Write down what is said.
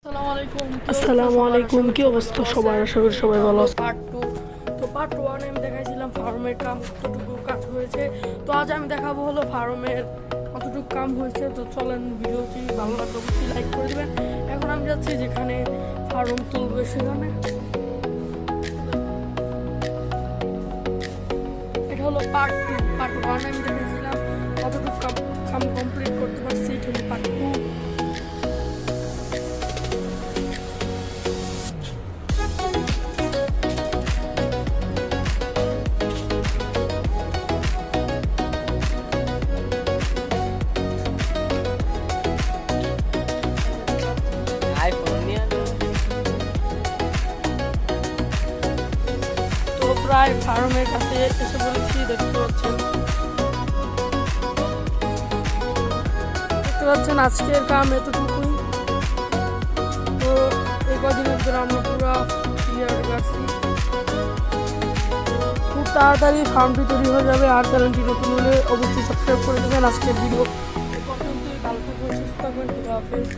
আসসালামু আলাইকুম, কি অবস্থা সবার? আশা করি সবাই ভালো আছে। পার্ট 1 আমি দেখাইছিলাম ফার্মের কাম কতটুকু কাজ হয়েছে। তো আজ আমি দেখাবো হলো ফার্মের কতটুকু কাম হয়েছে। তো চলেন, ভিডিওটি ভালো লাগলে অবশ্যই লাইক করে দেবেন। এখন আমি যাচ্ছি যেখানে ফার্ম তুলবে সেখানে। এটা হলো পার্ট 1 আমি দেখাইছিলাম কতটুকু কাম কমপ্লিট করতে পারছি। এটা হলো পার্ট 2। তো প্রায় ফার্মের কাছে এসে বলেছি। দেখতে পাচ্ছেন আজকের কাম এতটুকুই। তো এই কদিনের ধরে আমরা পুরো ক্লিয়ার রাখছি। খুব তাড়াতাড়ি ফার্মটি তৈরি হয়ে যাবে। আর চ্যানেলটি নতুন হলে অবশ্যই সাবস্ক্রাইব করে দেবেন। আজকের ভিডিও এই পর্যন্তই। ভালো থাকবেন, সুস্থ থাকবেন। খুদা হাফেজ।